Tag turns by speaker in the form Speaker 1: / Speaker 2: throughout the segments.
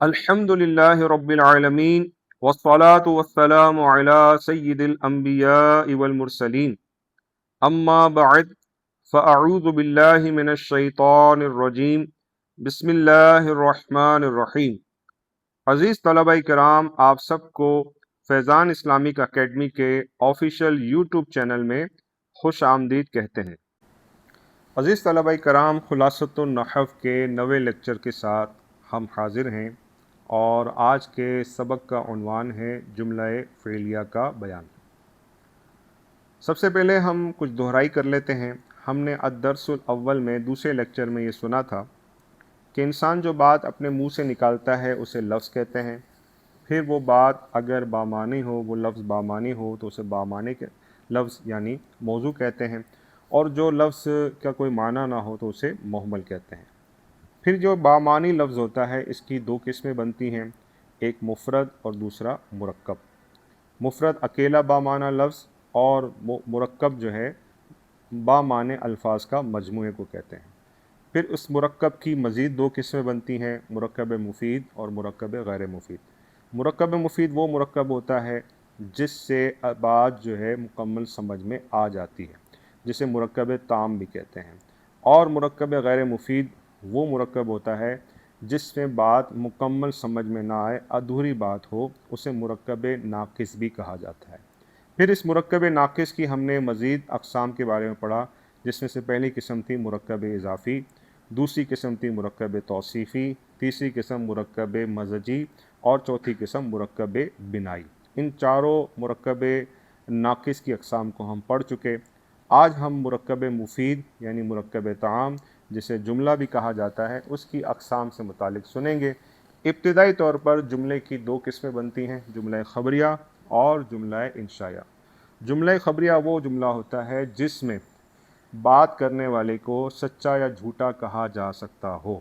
Speaker 1: الحمد لله رب العالمين والصلاة والسلام على سيد الأنبياء والمرسلين أما بعد فأعوذ بالله من الشيطان الرجيم بسم الله الرحمن الرحیم۔ عزیز طلبہ کرام، آپ سب کو فیضان اسلامک اکیڈمی کے آفیشیل یوٹیوب چینل میں خوش آمدید کہتے ہیں۔ عزیز طلبہ کرام، خلاصۃ النحو کے نوے لیکچر کے ساتھ ہم حاضر ہیں، اور آج کے سبق کا عنوان ہے جملہ فعلیہ کا بیان۔ سب سے پہلے ہم کچھ دہرائی کر لیتے ہیں۔ ہم نے الدرس الاول میں دوسرے لیکچر میں یہ سنا تھا کہ انسان جو بات اپنے منہ سے نکالتا ہے اسے لفظ کہتے ہیں، پھر وہ بات اگر بامعنی ہو، وہ لفظ بامعنی ہو تو اسے بامعنی کے لفظ یعنی موضوع کہتے ہیں، اور جو لفظ کا کوئی معنی نہ ہو تو اسے مہمل کہتے ہیں۔ پھر جو بامعنی لفظ ہوتا ہے اس کی دو قسمیں بنتی ہیں، ایک مفرد اور دوسرا مرکب۔ مفرد اکیلا بامعنی لفظ، اور مرکب جو ہے بامعنی الفاظ کا مجموعے کو کہتے ہیں۔ پھر اس مرکب کی مزید دو قسمیں بنتی ہیں، مرکب مفید اور مرکب غیر مفید۔ مرکب مفید وہ مرکب ہوتا ہے جس سے بات جو ہے مکمل سمجھ میں آ جاتی ہے، جسے مرکب تام بھی کہتے ہیں۔ اور مرکب غیر مفید وہ مرکب ہوتا ہے جس میں بات مکمل سمجھ میں نہ آئے، ادھوری بات ہو، اسے مرکب ناقص بھی کہا جاتا ہے۔ پھر اس مرکب ناقص کی ہم نے مزید اقسام کے بارے میں پڑھا، جس میں سے پہلی قسم تھی مرکب اضافی، دوسری قسم تھی مرکب توصیفی، تیسری قسم مرکب مزجی، اور چوتھی قسم مرکب بنائی۔ ان چاروں مرکب ناقص کی اقسام کو ہم پڑھ چکے۔ آج ہم مرکب مفید یعنی مرکب تعام، جسے جملہ بھی کہا جاتا ہے، اس کی اقسام سے متعلق سنیں گے۔ ابتدائی طور پر جملے کی دو قسمیں بنتی ہیں، جملہ خبریہ اور جملہ انشائیہ۔ جملہ خبریہ وہ جملہ ہوتا ہے جس میں بات کرنے والے کو سچا یا جھوٹا کہا جا سکتا ہو،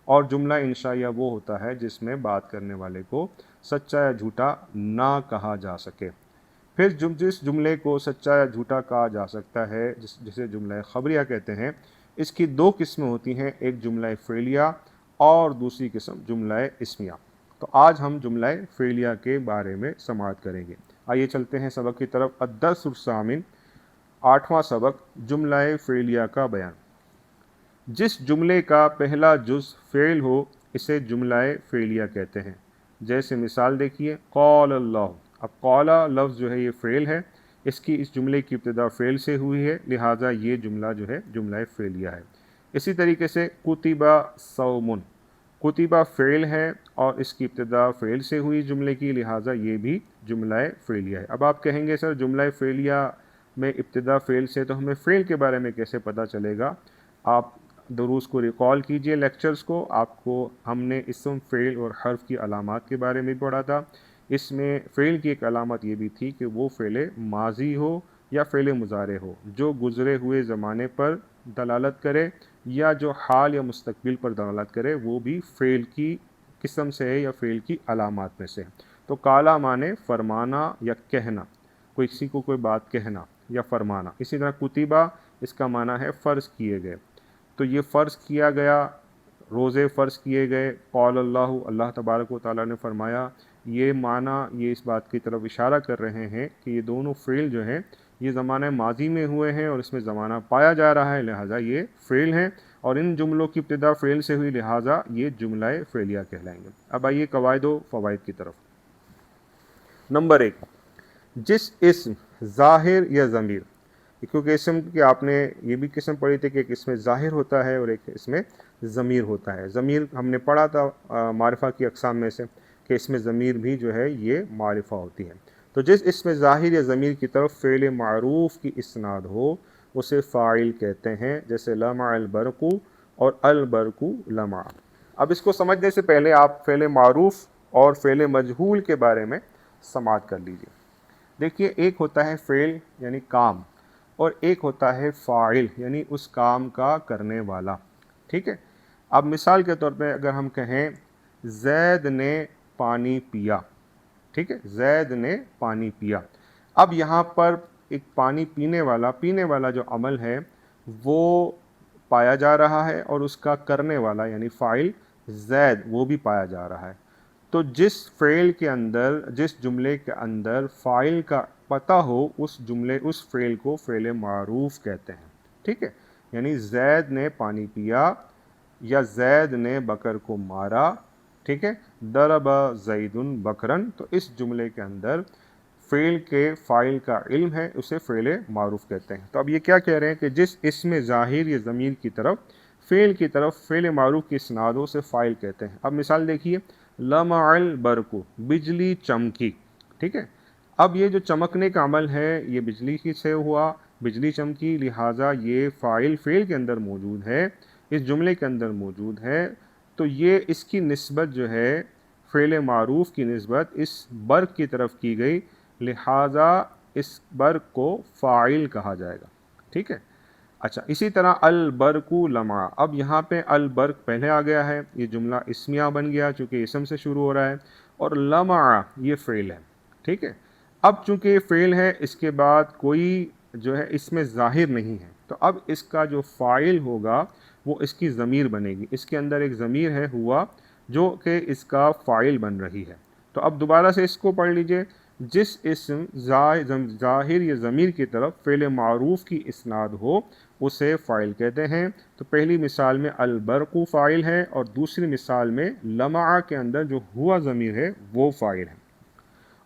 Speaker 1: اور جملہ انشائیہ وہ ہوتا ہے جس میں بات کرنے والے کو سچا یا جھوٹا نہ کہا جا سکے۔ پھر جس جملے کو سچا یا جھوٹا کہا جا سکتا ہے، جسے جملہ خبریہ کہتے ہیں، اس کی دو قسمیں ہوتی ہیں، ایک جملہ فعلیہ اور دوسری قسم جملہ اسمیہ۔ تو آج ہم جملہ فعلیہ کے بارے میں سماعت کریں گے۔ آئیے چلتے ہیں سبق کی طرف۔ الدرس الثامن، 8واں سبق، جملہ فعلیہ کا بیان۔ جس جملے کا پہلا جز فعل ہو اسے جملہ فعلیہ کہتے ہیں۔ جیسے مثال دیکھیے، قال اللہ۔ اب قال لفظ جو ہے یہ فعل ہے، اس جملے کی ابتدا فعل سے ہوئی ہے، لہٰذا یہ جملہ جو ہے جملہ فعلیہ ہے۔ اسی طریقے سے کتب صوم، کتب فعل ہے اور اس کی ابتدا فعل سے ہوئی جملے کی، لہٰذا یہ بھی جملہ فعلیہ ہے۔ اب آپ کہیں گے سر جملہ فعلیہ میں ابتدا فعل سے، تو ہمیں فعل کے بارے میں کیسے پتہ چلے گا؟ آپ دروس کو ریکال کیجئے، لیکچرز کو، آپ کو ہم نے اسم، فعل اور حرف کی علامات کے بارے میں پڑھا تھا۔ اس میں فعل کی ایک علامت یہ بھی تھی کہ وہ فعل ماضی ہو یا فعل مضارع ہو، جو گزرے ہوئے زمانے پر دلالت کرے یا جو حال یا مستقبل پر دلالت کرے، وہ بھی فعل کی قسم سے ہے یا فعل کی علامات میں سے۔ تو کالا معنی فرمانا یا کہنا، کسی کو کوئی بات کہنا یا فرمانا۔ اسی طرح کتبہ، اس کا معنی ہے فرض کیے گئے، تو یہ فرض کیا گیا، روزے فرض کیے گئے۔ قال اللہ، اللہ تبارک و تعالیٰ نے فرمایا، یہ معنی یہ اس بات کی طرف اشارہ کر رہے ہیں کہ یہ دونوں فعل جو ہیں یہ زمانہ ماضی میں ہوئے ہیں اور اس میں زمانہ پایا جا رہا ہے، لہٰذا یہ فعل ہیں، اور ان جملوں کی ابتدا فعل سے ہوئی، لہٰذا یہ جملہ فعلیہ کہلائیں گے۔ اب آئیے قواعد و فوائد کی طرف۔ نمبر 1، جس اسم، ظاہر یا ضمیر، کیونکہ اسم کی آپ نے یہ بھی قسم پڑھی تھی کہ ایک اس میں ظاہر ہوتا ہے اور ایک اس میں ضمیر ہوتا ہے۔ ضمیر ہم نے پڑھا تھا معرفہ کی اقسام میں سے کہ اس میں ضمیر بھی جو ہے یہ معرفہ ہوتی ہے۔ تو جس اس میں ظاہر یا ضمیر کی طرف فعل معروف کی اسناد ہو اسے فاعل کہتے ہیں، جیسے لمع البرق اور البرق لمع۔ اب اس کو سمجھنے سے پہلے آپ فعل معروف اور فعل مجہول کے بارے میں سماعت کر لیجیے۔ دیکھیے، ایک ہوتا ہے فعل یعنی کام، اور ایک ہوتا ہے فاعل یعنی اس کام کا کرنے والا، ٹھیک ہے۔ اب مثال کے طور پہ اگر ہم کہیں زید نے پانی پیا، ٹھیک ہے، زید نے پانی پیا۔ اب یہاں پر ایک پانی پینے والا جو عمل ہے وہ پایا جا رہا ہے، اور اس کا کرنے والا یعنی فاعل زید وہ بھی پایا جا رہا ہے۔ تو جس فعل کے اندر، جس جملے کے اندر فاعل کا پتہ ہو، اس فعل کو فعل معروف کہتے ہیں، ٹھیک ہے؟ یعنی زید نے پانی پیا یا زید نے بکر کو مارا، ٹھیک ہے؟ ضرب زید بکرن، تو اس جملے کے اندر فعل کے فاعل کا علم ہے، اسے فعل معروف کہتے ہیں۔ تو اب یہ کیا کہہ رہے ہیں کہ جس اسم ظاہر یا ضمیر کی طرف، فعل کی طرف فعل معروف کی اسناد ہو، اسے فاعل کہتے ہیں۔ اب مثال دیکھیے، لمع البرق، بجلی چمکی، ٹھیک ہے؟ اب یہ جو چمکنے کا عمل ہے یہ بجلی کی سے ہوا، بجلی چمکی، لہٰذا یہ فاعل فعل کے اندر موجود ہے، اس جملے کے اندر موجود ہے، تو یہ اس کی نسبت جو ہے فعل معروف کی نسبت اس برق کی طرف کی گئی، لہٰذا اس برق کو فاعل کہا جائے گا، ٹھیک ہے؟ اچھا، اسی طرح البرق لمع، اب یہاں پہ البرق پہلے آ گیا ہے، یہ جملہ اسمیہ بن گیا چونکہ اسم سے شروع ہو رہا ہے، اور لمع یہ فعل ہے، ٹھیک ہے؟ اب چونکہ یہ فعل ہے، اس کے بعد کوئی جو ہے اس میں ظاہر نہیں ہے، تو اب اس کا جو فاعل ہوگا وہ اس کی ضمیر بنے گی، اس کے اندر ایک ضمیر ہے ہوا جو کہ اس کا فاعل بن رہی ہے۔ تو اب دوبارہ سے اس کو پڑھ لیجئے، جس اسم ظاہر یا ضمیر کی طرف فعل معروف کی اسناد ہو اسے فاعل کہتے ہیں۔ تو پہلی مثال میں البرق فاعل ہے، اور دوسری مثال میں لمع کے اندر جو ہوا ضمیر ہے وہ فاعل ہے۔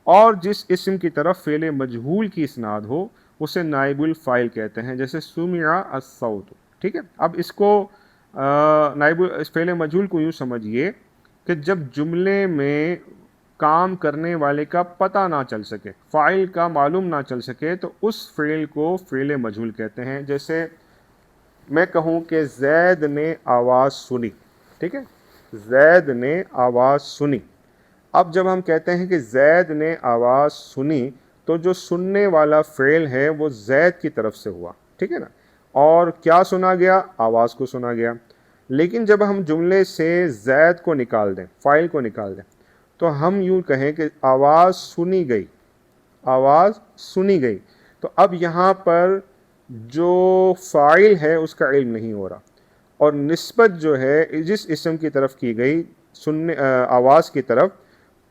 Speaker 1: اور جس اسم کی طرف فعل مجہول کی اسناد ہو اسے نائب الفاعل کہتے ہیں، جیسے سمع الصوت، ٹھیک ہے؟ اب اس کو نائب فعل مجہول کو یوں سمجھیے کہ جب جملے میں کام کرنے والے کا پتہ نہ چل سکے، فاعل کا معلوم نہ چل سکے، تو اس فعل کو فعل مجہول کہتے ہیں۔ جیسے میں کہوں کہ زید نے آواز سنی، ٹھیک ہے؟ زید نے آواز سنی، اب جب ہم کہتے ہیں کہ زید نے آواز سنی، تو جو سننے والا فعل ہے وہ زید کی طرف سے ہوا، ٹھیک ہے نا؟ اور کیا سنا گیا؟ آواز کو سنا گیا۔ لیکن جب ہم جملے سے زید کو نکال دیں، فاعل کو نکال دیں، تو ہم یوں کہیں کہ آواز سنی گئی، آواز سنی گئی، تو اب یہاں پر جو فاعل ہے اس کا علم نہیں ہو رہا، اور نسبت جو ہے جس اسم کی طرف کی گئی سننے آواز کی طرف،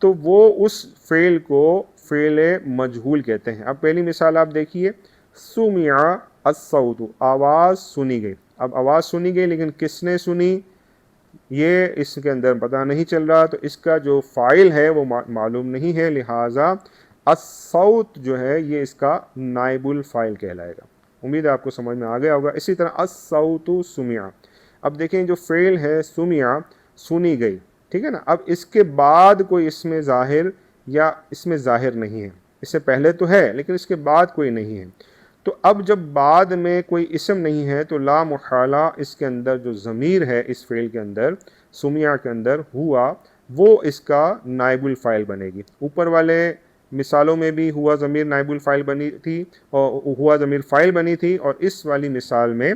Speaker 1: تو وہ اس فعل کو فعل مجہول کہتے ہیں۔ اب پہلی مثال آپ دیکھیے، سمع الصوت، آواز سنی گئی۔ اب آواز سنی گئی لیکن کس نے سنی یہ اس کے اندر پتہ نہیں چل رہا، تو اس کا جو فاعل ہے وہ معلوم نہیں ہے، لہٰذا الصوت جو ہے یہ اس کا نائب الفاعل کہلائے گا۔ امید ہے آپ کو سمجھ میں آ گیا ہوگا۔ اسی طرح الصوت سمع، اب دیکھیں جو فعل ہے سمع، سنی گئی، ٹھیک ہے نا؟ اب اس کے بعد کوئی اسم ظاہر یا اسم ظاہر نہیں ہے، اس سے پہلے تو ہے لیکن اس کے بعد کوئی نہیں ہے، تو اب جب بعد میں کوئی اسم نہیں ہے تو لا محالہ اس کے اندر جو ضمیر ہے اس فعل کے اندر، سمع کے اندر ہوا، وہ اس کا نائب الفاعل بنے گی۔ اوپر والے مثالوں میں بھی ہوا ضمیر نائب الفاعل بنی تھی، اور ہوا ضمیر فاعل بنی تھی، اور اس والی مثال میں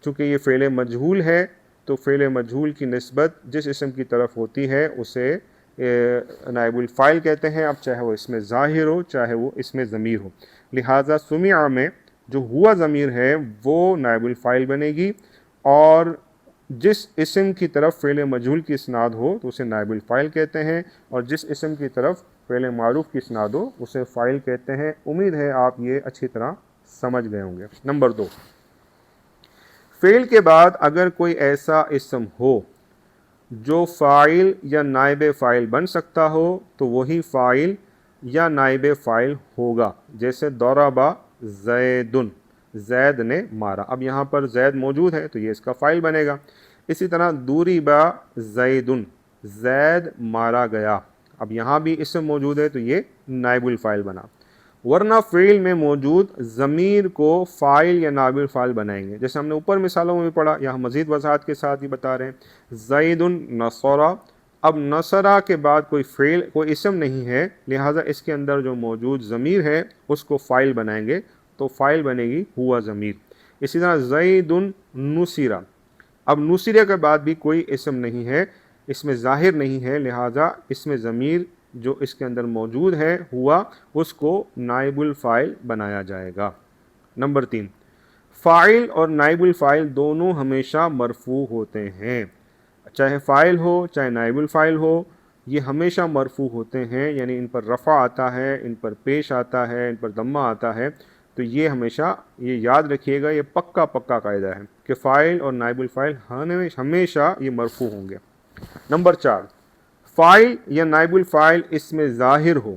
Speaker 1: چونکہ یہ فعل مجہول ہے تو فعل مجہول کی نسبت جس اسم کی طرف ہوتی ہے اسے نائب الفاعل کہتے ہیں، اب چاہے وہ اسم ظاہر ہو چاہے وہ اسم ضمیر ہو، لہٰذا سمع میں جو ہوا ضمیر ہے وہ نائب الفاعل بنے گی، اور جس اسم کی طرف فعل مجہول کی اسناد ہو تو اسے نائب الفاعل کہتے ہیں، اور جس اسم کی طرف فعل معروف کی اسناد ہو اسے فاعل کہتے ہیں۔ امید ہے آپ یہ اچھی طرح سمجھ گئے ہوں گے۔ نمبر 2، فعل کے بعد اگر کوئی ایسا اسم ہو جو فاعل یا نائب فاعل بن سکتا ہو تو وہی فاعل یا نائب فاعل ہوگا، جیسے ضرب زید، زید نے مارا، اب یہاں پر زید موجود ہے تو یہ اس کا فاعل بنے گا۔ اسی طرح ضرب زید، زید مارا گیا، اب یہاں بھی اسم موجود ہے تو یہ نائب الفاعل بنا۔ ورنہ فعل میں موجود ضمیر کو فاعل یا نائب الفاعل بنائیں گے، جیسے ہم نے اوپر مثالوں میں بھی پڑھا، یہاں مزید وضاحت کے ساتھ ہی بتا رہے ہیں۔ زید نصرہ، اب نصرہ کے بعد کوئی فعل کوئی اسم نہیں ہے، لہٰذا اس کے اندر جو موجود ضمیر ہے اس کو فاعل بنائیں گے، تو فاعل بنے گی ہوا ضمیر۔ اسی طرح زید نصرہ، اب نصرہ کے بعد بھی کوئی اسم نہیں ہے، اس میں ظاہر نہیں ہے، لہٰذا اس میں ضمیر جو اس کے اندر موجود ہے ہوا، اس کو نائب الفاعل بنایا جائے گا۔ نمبر 3، فاعل اور نائب الفاعل دونوں ہمیشہ مرفوع ہوتے ہیں۔ چاہے فائل ہو چاہے نائب الفائل ہو، یہ ہمیشہ مرفوع ہوتے ہیں، یعنی ان پر رفع آتا ہے، ان پر پیش آتا ہے، ان پر ضمہ آتا ہے۔ تو یہ ہمیشہ یہ یاد رکھیے گا، یہ پکا قاعدہ ہے کہ فائل اور نائب الفائل ہمیشہ یہ مرفوع ہوں گے۔ نمبر 4، فائل یا نائب الفائل اس میں ظاہر ہو،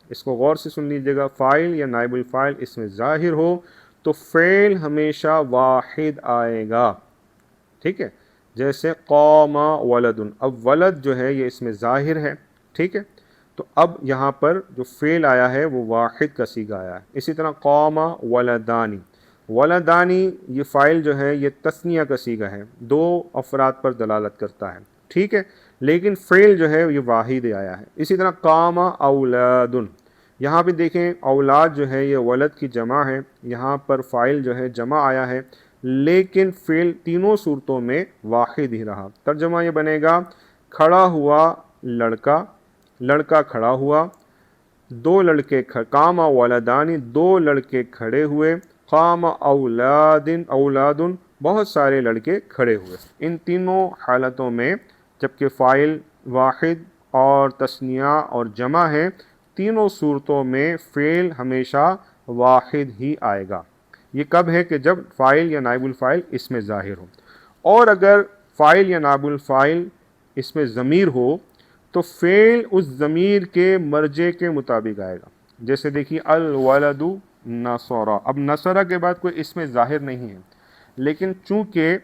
Speaker 1: اس کو غور سے سن لیجیے گا، فائل یا نائب الفائل اس میں ظاہر ہو تو فعل ہمیشہ واحد آئے گا، ٹھیک ہے؟ جیسے قام ولد، اب ولد جو ہے یہ اس میں ظاہر ہے، ٹھیک ہے؟ تو اب یہاں پر جو فعل آیا ہے وہ واحد کا صیغہ آیا ہے۔ اسی طرح قام ولدانی، ولدانی یہ فائل جو ہے یہ تثنیہ کا صیغہ ہے، 2 افراد پر دلالت کرتا ہے، ٹھیک ہے؟ لیکن فعل جو ہے یہ واحد آیا ہے۔ اسی طرح قام اولاد، یہاں پہ دیکھیں اولاد جو ہے یہ ولد کی جمع ہے، یہاں پر فائل جو ہے جمع آیا ہے، لیکن فعل تینوں صورتوں میں واحد ہی رہا۔ ترجمہ یہ بنے گا، کھڑا ہوا لڑکا، لڑکا کھڑا ہوا، 2 لڑکے قام ولدانی، 2 لڑکے کھڑے ہوئے، قام اولاد بہت سارے لڑکے کھڑے ہوئے۔ ان تینوں حالتوں میں جبکہ فاعل واحد اور تثنیہ اور جمع ہے، تینوں صورتوں میں فعل ہمیشہ واحد ہی آئے گا۔ یہ کب ہے کہ جب فاعل یا نائب الفاعل اس میں ظاہر ہو، اور اگر فاعل یا نائب الفاعل اس میں ضمیر ہو تو فعل اس ضمیر کے مرجع کے مطابق آئے گا۔ جیسے دیکھیے الولد نصرہ، اب نصرہ کے بعد کوئی اس میں ظاہر نہیں ہے، لیکن چونکہ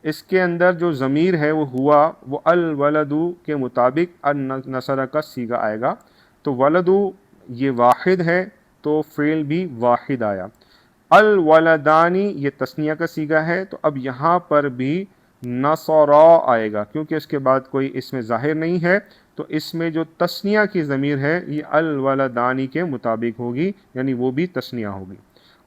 Speaker 1: اس کے اندر جو ضمیر ہے وہ ہوا، وہ الولد کے مطابق نصرہ کا صیغہ آئے گا، تو ولد یہ واحد ہے تو فعل بھی واحد آیا۔ الولدانی یہ تثنیہ کا صیغہ ہے، تو اب یہاں پر بھی نصرہ آئے گا، کیونکہ اس کے بعد کوئی اس میں ظاہر نہیں ہے، تو اس میں جو تثنیہ کی ضمیر ہے یہ الولدانی کے مطابق ہوگی، یعنی وہ بھی تثنیہ ہوگی۔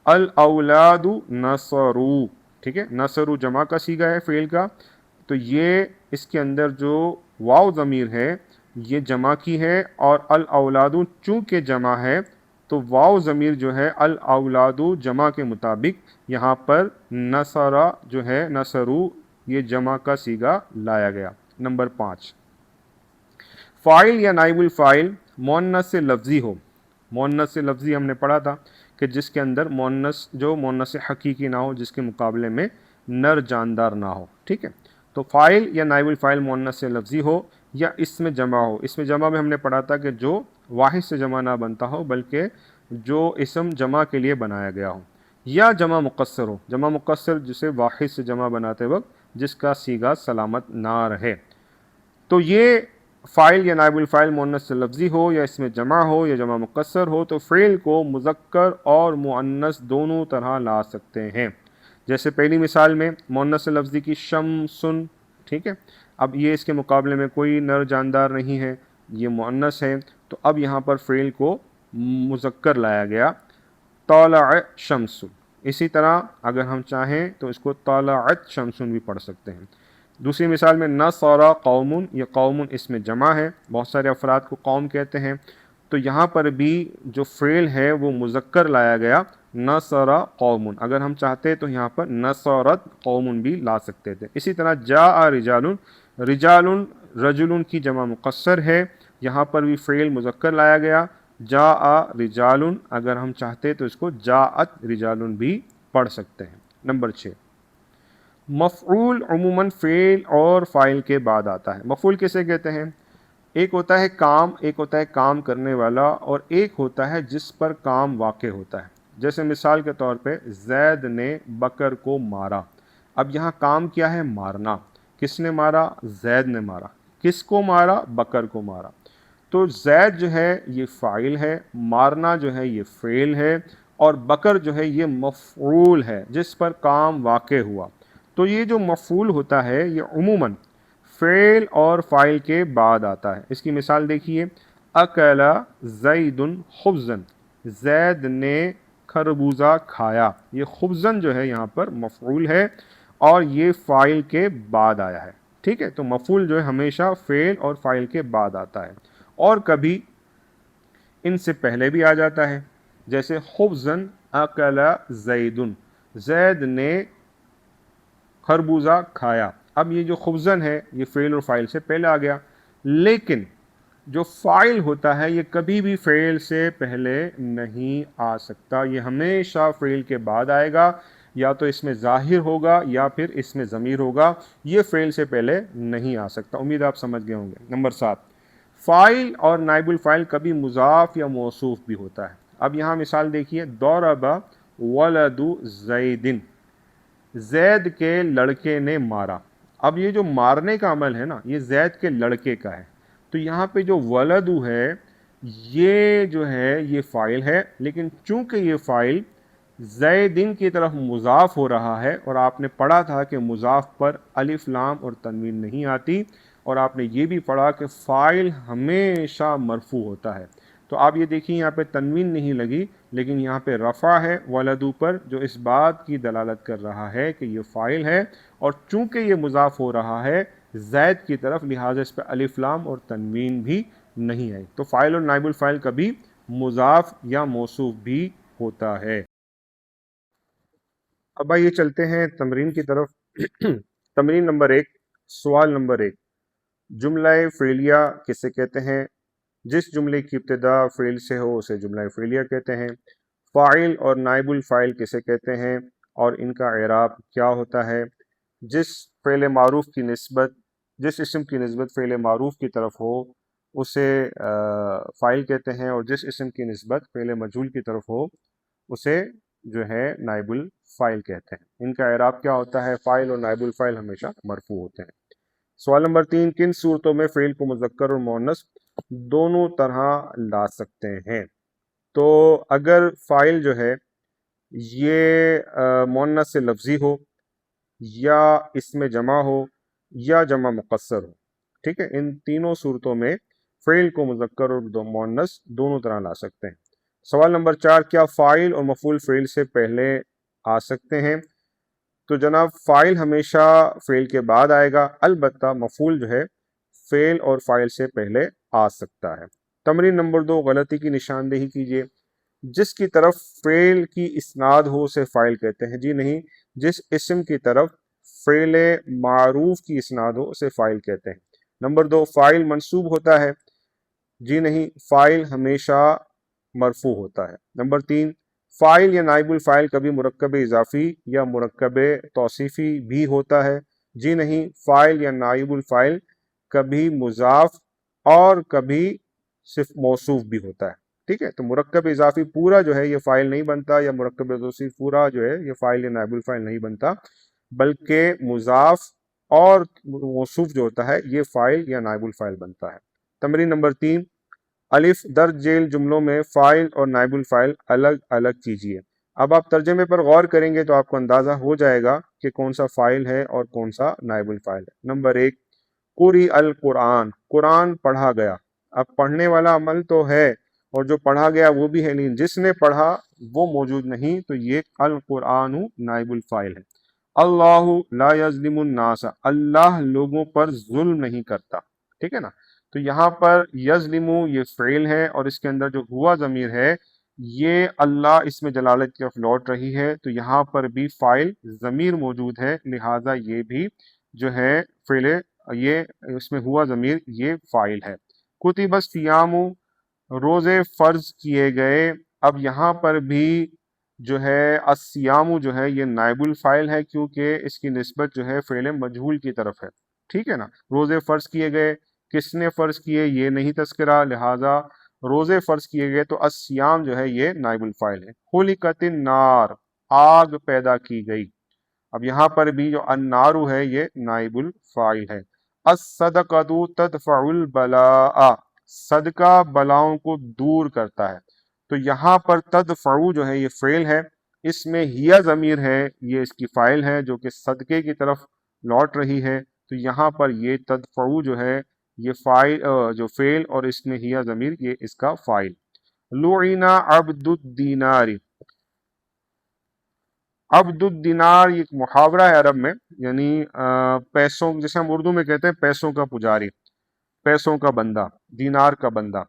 Speaker 1: الاولاد نصروا، ٹھیک ہے؟ نصروا جمع کا صیغہ ہے فعل کا، تو یہ اس کے اندر جو واو ضمیر ہے یہ جمع کی ہے، اور الاولاد چونکہ جمع ہے تو واو ضمیر جو ہے الاولاد جمع کے مطابق یہاں پر نصرہ جو ہے نصروا یہ جمع کا صیغہ لایا گیا۔ نمبر 5، فاعل یا نائب الفاعل مؤنث لفظی ہو۔ مؤنث لفظی ہم نے پڑھا تھا کہ جس کے اندر مؤنث حقیقی نہ ہو، جس کے مقابلے میں نر جاندار نہ ہو، ٹھیک ہے؟ تو فاعل یا نائب الفاعل مؤنث لفظی ہو یا اس میں جمع ہو۔ اس میں جمع میں ہم نے پڑھا تھا کہ جو واحد سے جمع نہ بنتا ہو بلکہ جو اسم جمع کے لیے بنایا گیا ہو، یا جمع مقصر ہو۔ جمع مقصر جسے واحد سے جمع بناتے وقت جس کا صیغہ سلامت نہ رہے، تو یہ فاعل یا نائب الفاعل مؤنث لفظی ہو یا اس میں جمع ہو یا جمع مقصر ہو تو فعل کو مذکر اور مؤنث دونوں طرح لا سکتے ہیں۔ جیسے پہلی مثال میں مؤنث لفظی کی شمسن، ٹھیک ہے؟ اب یہ اس کے مقابلے میں کوئی نر جاندار نہیں ہے، یہ مؤنث ہے، تو اب یہاں پر فعل کو مذکر لایا گیا، طالع شمس۔ اسی طرح اگر ہم چاہیں تو اس کو طالعت شمسن بھی پڑھ سکتے ہیں۔ دوسری مثال میں نصر قوم، یہ قوم اس میں جمع ہے، بہت سارے افراد کو قوم کہتے ہیں، تو یہاں پر بھی جو فعل ہے وہ مذکر لایا گیا، نصر قوم۔ اگر ہم چاہتے تو یہاں پر نصرت قوم بھی لا سکتے تھے۔ اسی طرح جاء رجال، رجال رجل کی جمع مقصر ہے، یہاں پر بھی فعل مذکر لایا گیا، جاء رجال، اگر ہم چاہتے تو اس کو جاءت رجال بھی پڑھ سکتے ہیں۔ نمبر 6، مفعول عموماً فعل اور فاعل کے بعد آتا ہے۔ مفعول کسے کہتے ہیں؟ ایک ہوتا ہے کام، ایک ہوتا ہے کام کرنے والا، اور ایک ہوتا ہے جس پر کام واقع ہوتا ہے۔ جیسے مثال کے طور پہ زید نے بکر کو مارا۔ اب یہاں کام کیا ہے؟ مارنا۔ کس نے مارا؟ زید نے مارا۔ کس کو مارا؟ بکر کو مارا۔ تو زید جو ہے یہ فاعل ہے، مارنا جو ہے یہ فعل ہے، اور بکر جو ہے یہ مفعول ہے جس پر کام واقع ہوا۔ تو یہ جو مفعول ہوتا ہے یہ عموماً فعل اور فاعل کے بعد آتا ہے۔ اس کی مثال دیکھیے، اکل زید خبزا، زید نے خربوزہ کھایا۔ یہ خبزا جو ہے یہاں پر مفعول ہے اور یہ فاعل کے بعد آیا ہے، ٹھیک ہے؟ تو مفعول جو ہے ہمیشہ فعل اور فاعل کے بعد آتا ہے، اور کبھی ان سے پہلے بھی آ جاتا ہے۔ جیسے خبزا اکل زید، زید نے خربوزہ کھایا۔ اب یہ جو خبزن ہے یہ فعل اور فاعل سے پہلے آ گیا، لیکن جو فاعل ہوتا ہے یہ کبھی بھی فعل سے پہلے نہیں آ سکتا، یہ ہمیشہ فعل کے بعد آئے گا، یا تو اس میں ظاہر ہوگا یا پھر اس میں ضمیر ہوگا، یہ فعل سے پہلے نہیں آ سکتا۔ امید آپ سمجھ گئے ہوں گے۔ نمبر 7، فاعل اور نائب الفاعل کبھی مضاف یا موصوف بھی ہوتا ہے۔ اب یہاں مثال دیکھیے، ضرب ولد زید، زید کے لڑکے نے مارا۔ اب یہ جو مارنے کا عمل ہے نا، یہ زید کے لڑکے کا ہے، تو یہاں پہ جو ولد ہے یہ جو ہے یہ فاعل ہے، لیکن چونکہ یہ فاعل زیدن کی طرف مضاف ہو رہا ہے، اور آپ نے پڑھا تھا کہ مضاف پر الف لام اور تنوین نہیں آتی، اور آپ نے یہ بھی پڑھا کہ فاعل ہمیشہ مرفوع ہوتا ہے، تو آپ یہ دیکھیں یہاں پہ تنوین نہیں لگی، لیکن یہاں پہ رفع ہے ولدو پر، جو اس بات کی دلالت کر رہا ہے کہ یہ فاعل ہے، اور چونکہ یہ مضاف ہو رہا ہے زید کی طرف، لہٰذا اس پہ الف لام اور تنوین بھی نہیں ہے۔ تو فاعل اور نائب الفاعل کبھی مضاف یا موصوف بھی ہوتا ہے۔ اب آئیے چلتے ہیں تمرین کی طرف۔ تمرین نمبر 1، سوال نمبر 1، جملہ فعلیہ کسے کہتے ہیں؟ جس جملے کی ابتدا فعل سے ہو اسے جملہ فعلیہ کہتے ہیں۔ فاعل اور نائب الفاعل کسے کہتے ہیں اور ان کا اعراب کیا ہوتا ہے؟ جس فعل معروف کی نسبت، جس اسم کی نسبت فعل معروف کی طرف ہو اسے فاعل کہتے ہیں، اور جس اسم کی نسبت فعل مجہول کی طرف ہو اسے جو ہے نائب الفاعل کہتے ہیں۔ ان کا اعراب کیا ہوتا ہے؟ فاعل اور نائب الفاعل ہمیشہ مرفوع ہوتے ہیں۔ سوال نمبر 3، کن صورتوں میں فعل کو مذکر اور مؤنث دونوں طرح لا سکتے ہیں؟ تو اگر فاعل جو ہے یہ مؤنث سے لفظی ہو، یا اس میں جمع ہو، یا جمع مقصر ہو، ٹھیک ہے، ان تینوں صورتوں میں فعل کو مذکر اور مؤنث دونوں طرح لا سکتے ہیں۔ سوال نمبر 4، کیا فاعل اور مفعول فعل سے پہلے آ سکتے ہیں؟ تو جناب فاعل ہمیشہ فعل کے بعد آئے گا، البتہ مفعول جو ہے فعل اور فاعل سے پہلے آ سکتا ہے۔ تمرین نمبر 2، غلطی کی نشاندہی کیجیے۔ جس کی طرف فعل کی اسناد ہو اسے فاعل کہتے ہیں، جی نہیں، جس اسم کی طرف فعل معروف کی اسناد ہو اسے فاعل کہتے ہیں۔ نمبر 2، فاعل منصوب ہوتا ہے، جی نہیں، فاعل ہمیشہ مرفوع ہوتا ہے۔ نمبر 3، فاعل یا نائب الفاعل کبھی مرکب اضافی یا مرکب توصیفی بھی ہوتا ہے، جی نہیں، فاعل یا نائب الفاعل کبھی مضاف اور کبھی صرف موصوف بھی ہوتا ہے، ٹھیک ہے۔ تو مرکب اضافی پورا جو ہے یہ فاعل نہیں بنتا، یا مرکب توصیفی پورا جو ہے یہ فاعل یا نائب الفاعل نہیں بنتا، بلکہ مضاف اور موصوف جو ہوتا ہے یہ فاعل یا نائب الفاعل بنتا ہے۔ تمرین نمبر 3، الف درج ذیل جملوں میں فاعل اور نائب الفاعل الگ الگ کیجیے۔ اب آپ ترجمے پر غور کریں گے تو آپ کو اندازہ ہو جائے گا کہ کون سا فاعل ہے اور کون سا نائب الفاعل ہے۔ نمبر 1، قری القرآن، قرآن پڑھا گیا۔ اب پڑھنے والا عمل تو ہے اور جو پڑھا گیا وہ بھی ہے، لیکن جس نے پڑھا وہ موجود نہیں، تو یہ القرآن نائب الفاعل ہے۔ اللہ لا یظلم الناس، اللہ لوگوں پر ظلم نہیں کرتا، ٹھیک ہے نا۔ تو یہاں پر یظلم یہ فعل ہے، اور اس کے اندر جو ہوا ضمیر ہے یہ اللہ اس میں جلالت کی طرف لوٹ رہی ہے، تو یہاں پر بھی فاعل ضمیر موجود ہے، لہٰذا یہ بھی جو ہے فعل، یہ اس میں ہوا ضمیر یہ فاعل ہے۔ کتب الصیام، روزے فرض کیے گئے۔ اب یہاں پر بھی جو ہے الصیام جو ہے یہ نائب الفاعل ہے، کیونکہ اس کی نسبت جو ہے فعل مجہول کی طرف ہے، ٹھیک ہے نا۔ روزے فرض کیے گئے، کس نے فرض کیے یہ نہیں تذکرہ، لہٰذا روزے فرض کیے گئے، تو الصیام جو ہے یہ نائب الفاعل ہے۔ خلقت النار، آگ پیدا کی گئی۔ اب یہاں پر بھی جو النار ہے یہ نائب الفاعل ہے۔ الصدقۃ تدفع البلاء، صدقہ بلاؤں کو دور کرتا ہے، تو یہاں پر تدفع جو ہے یہ فعل ہے، اس میں ہیا ضمیر ہے، یہ اس کی فاعل ہے جو کہ صدقے کی طرف لوٹ رہی ہے، تو یہاں پر یہ تدفع جو ہے یہ فاعل جو فعل، اور اس میں ہیا ضمیر یہ اس کا فاعل۔ لعن عبد الدینار، عبد الدینار یہ ایک محاورہ ہے عرب میں، یعنی پیسوں، جیسے ہم اردو میں کہتے ہیں پیسوں کا پجاری، پیسوں کا بندہ، دینار کا بندہ،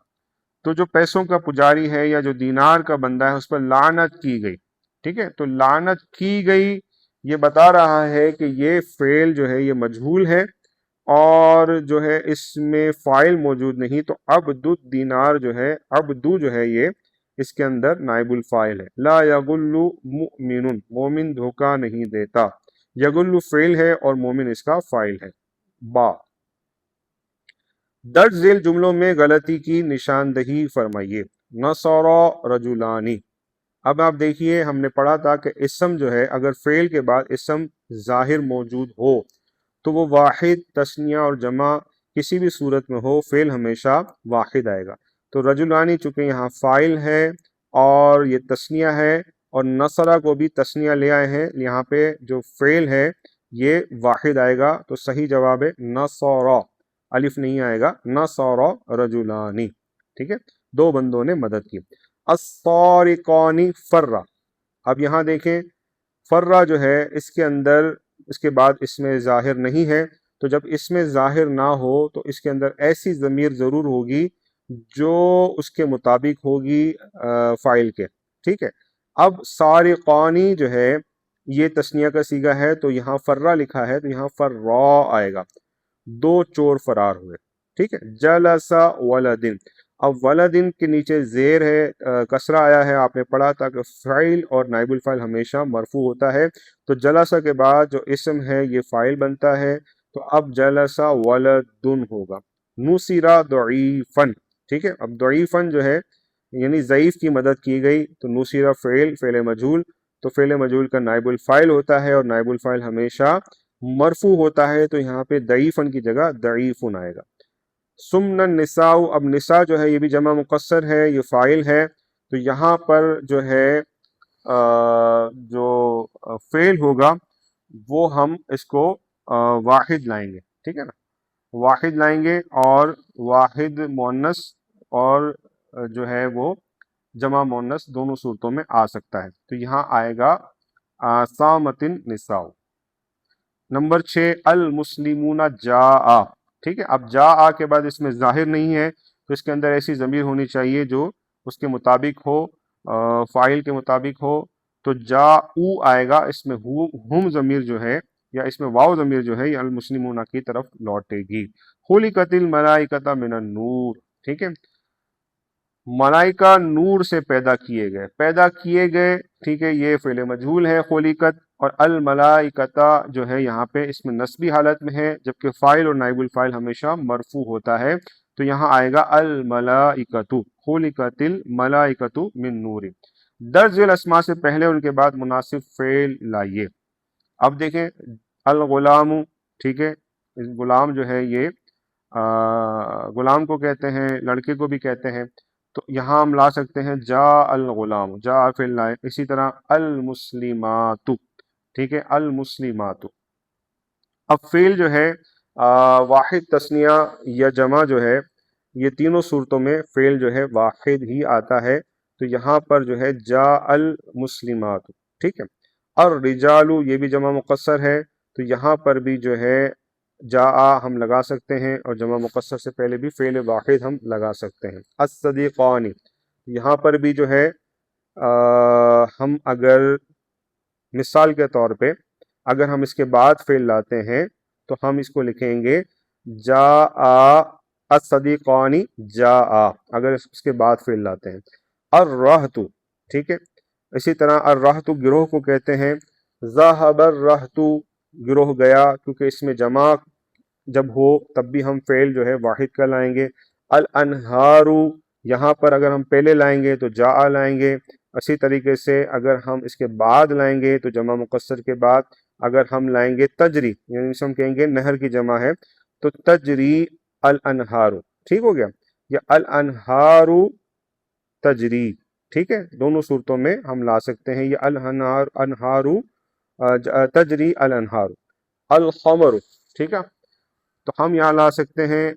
Speaker 1: تو جو پیسوں کا پجاری ہے یا جو دینار کا بندہ ہے اس پر لعنت کی گئی، ٹھیک ہے۔ تو لعنت کی گئی یہ بتا رہا ہے کہ یہ فعل جو ہے یہ مجہول ہے اور جو ہے اس میں فاعل موجود نہیں، تو عبد الدینار جو ہے، عبدو جو ہے یہ اس کے اندر نائب الفاعل ہے۔ لا یغل مؤمن، مومن دھوکہ نہیں دیتا، یغل فعل ہے اور مومن اس کا فاعل ہے۔ با، درج ذیل جملوں میں غلطی کی نشاندہی فرمائیے۔ نصر رجلانی، اب آپ دیکھیے ہم نے پڑھا تھا کہ اسم جو ہے اگر فعل کے بعد اسم ظاہر موجود ہو تو وہ واحد، تثنیہ اور جمع کسی بھی صورت میں ہو، فعل ہمیشہ واحد آئے گا۔ تو رجلانی چونکہ یہاں فاعل ہے اور یہ تثنیہ ہے، اور نصرہ کو بھی تثنیہ لے آئے ہیں، یہاں پہ جو فعل ہے یہ واحد آئے گا، تو صحیح جواب ہے نصر، الف نہیں آئے گا، نصر رجلانی، ٹھیک ہے، دو بندوں نے مدد کی۔ السارقان فرہ، اب یہاں دیکھیں فرہ جو ہے اس کے اندر اس کے بعد اس میں ظاہر نہیں ہے، تو جب اس میں ظاہر نہ ہو تو اس کے اندر ایسی ضمیر ضرور ہوگی جو اس کے مطابق ہوگی فاعل کے، ٹھیک ہے۔ اب سارقانی جو ہے یہ تثنیہ کا صیغہ ہے، تو یہاں فرہ لکھا ہے تو یہاں فرا آئے گا، دو چور فرار ہوئے، ٹھیک ہے۔ جلسا ولدن، اب ولدن کے نیچے زیر ہے، کسرہ آیا ہے، آپ نے پڑھا تھا کہ فاعل اور نائب الفاعل ہمیشہ مرفوع ہوتا ہے، تو جلسہ کے بعد جو اسم ہے یہ فاعل بنتا ہے، تو اب جلسا ولدن ہوگا۔ نصرہ ضعیفاً، ٹھیک ہے، اب ضعیفاً جو ہے یعنی ضعیف کی مدد کی گئی، تو نصرہ فعل مجہول، تو فعل مجہول کا نائب الفاعل ہوتا ہے اور نائب الفاعل ہمیشہ مرفوع ہوتا ہے، تو یہاں پہ ضعیفاً کی جگہ ضعیفن آئے گا۔ سمن النساء، اب نساء جو ہے یہ بھی جمع مقصر ہے، یہ فاعل ہے، تو یہاں پر جو ہے جو فعل ہوگا وہ ہم اس کو واحد لائیں گے، ٹھیک ہے نا، واحد لائیں گے، اور واحد مؤنث اور جو ہے وہ جمع مؤنث دونوں صورتوں میں آ سکتا ہے، تو یہاں آئے گا صامت النساء۔ نمبر 6 المسلمون جاء، ٹھیک ہے، اب جاء کے بعد اس میں ظاہر نہیں ہے، تو اس کے اندر ایسی ضمیر ہونی چاہیے جو اس کے مطابق ہو، فاعل کے مطابق ہو، تو جاءو آئے گا، اس میں ہم ضمیر جو ہے یا اس میں واو ضمیر جو ہے یہ المسلمون کی طرف لوٹے گی۔ خلقت الملائکۃ من النور، ٹھیک ہے، ملائکہ نور سے پیدا کیے گئے، ٹھیک ہے، یہ فعل مجہول ہے خلقت، اور الملائکتا جو ہے یہاں پہ اس میں نصبی حالت میں ہے، جبکہ فاعل اور نائب الفاعل ہمیشہ مرفوع ہوتا ہے، تو یہاں آئے گا الملائکتو، خلقت الملائکتو من نور۔ درج ذیل اسماء سے پہلے ان کے بعد مناسب فعل لائیے۔ اب دیکھیں الغلام، ٹھیک ہے، غلام جو ہے یہ غلام کو کہتے ہیں، لڑکے کو بھی کہتے ہیں، تو یہاں ہم لا سکتے ہیں جا الغلام، جا فعل لائے، اسی طرح المسلمات، ٹھیک ہے، المسلمات۔ اب فعل جو ہے واحد، تثنیہ یا جمع جو ہے یہ تینوں صورتوں میں فعل جو ہے واحد ہی آتا ہے، تو یہاں پر جو ہے جا المسلمات، ٹھیک ہے۔ الرجال یہ بھی جمع مقصر ہے، تو یہاں پر بھی جو ہے جا ہم لگا سکتے ہیں، اور جمع مقصر سے پہلے بھی فعل واحد ہم لگا سکتے ہیں۔ الصدیقان، یہاں پر بھی جو ہے ہم اگر مثال کے طور پہ اگر ہم اس کے بعد فعل لاتے ہیں تو ہم اس کو لکھیں گے جا الصدیقان جا، اگر اس کے بعد فعل لاتے ہیں۔ الرہط، ٹھیک ہے، اسی طرح الرہط گروہ کو کہتے ہیں۔ ذہب الرہط، گروہ گیا، کیونکہ اس میں جمع جب ہو تب بھی ہم فعل جو ہے واحد کا لائیں گے۔ الانہار، یہاں پر اگر ہم پہلے لائیں گے تو جا لائیں گے، اسی طریقے سے اگر ہم اس کے بعد لائیں گے تو جمع مقصر کے بعد اگر ہم لائیں گے تجری، یعنی ہم کہیں گے نہر کی جمع ہے تو تجری الانہار، ٹھیک ہو گیا، یا الانہار تجری، ٹھیک ہے، دونوں صورتوں میں ہم لا سکتے ہیں یہ انہار تجری الانہار۔ الخمر، ٹھیک ہے، تو ہم یہاں لا سکتے ہیں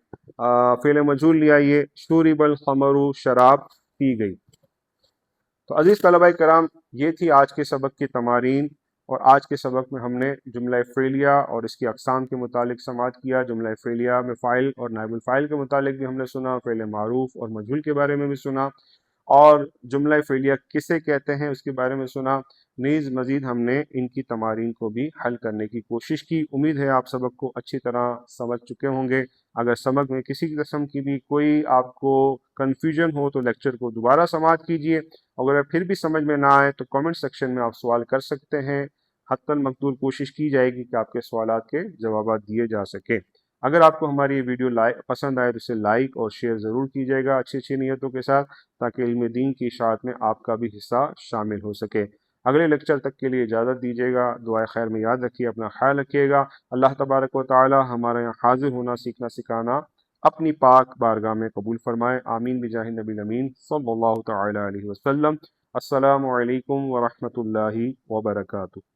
Speaker 1: فعل مجہول لے آئیے، شرب الخمر، شراب پی گئی۔ تو عزیز طلبہ کرام، یہ تھی آج کے سبق کی تمارین، اور آج کے سبق میں ہم نے جملہ فعلیہ اور اس کی اقسام کے متعلق سماعت کیا۔ جملہ فعلیہ میں فاعل اور نائب الفاعل کے متعلق بھی ہم نے سنا، فعل معروف اور مجہول کے بارے میں بھی سنا، اور جملہ فعلیہ کسے کہتے ہیں اس کے بارے میں سنا۔ نیز مزید ہم نے ان کی تمارین کو بھی حل کرنے کی کوشش کی۔ امید ہے آپ سبق کو اچھی طرح سمجھ چکے ہوں گے۔ اگر سبق میں کسی قسم کی بھی کوئی آپ کو کنفیوژن ہو تو لیکچر کو دوبارہ سماعت کیجیے، اگر پھر بھی سمجھ میں نہ آئے تو کامنٹ سیکشن میں آپ سوال کر سکتے ہیں۔ حتی المقدور کوشش کی جائے گی کہ آپ کے سوالات کے جوابات دیے جا سکے۔ اگر آپ کو ہماری یہ ویڈیو پسند آئے تو اسے لائک اور شیئر ضرور کیجیے گا اچھی نیتوں کے ساتھ، تاکہ علم دین کی اشاعت میں آپ کا بھی حصہ شامل ہو سکے۔ اگلے لیکچر تک کے لیے اجازت دیجیے گا۔ دعائے خیر میں یاد رکھیے، اپنا خیال رکھیے گا۔ اللہ تبارک و تعالی ہمارے یہاں حاضر ہونا، سیکھنا، سکھانا اپنی پاک بارگاہ میں قبول فرمائے۔ آمین بجاہ نبی الامین صلی اللہ تعالی علیہ وسلم۔ السلام علیکم ورحمۃ اللہ وبرکاتہ۔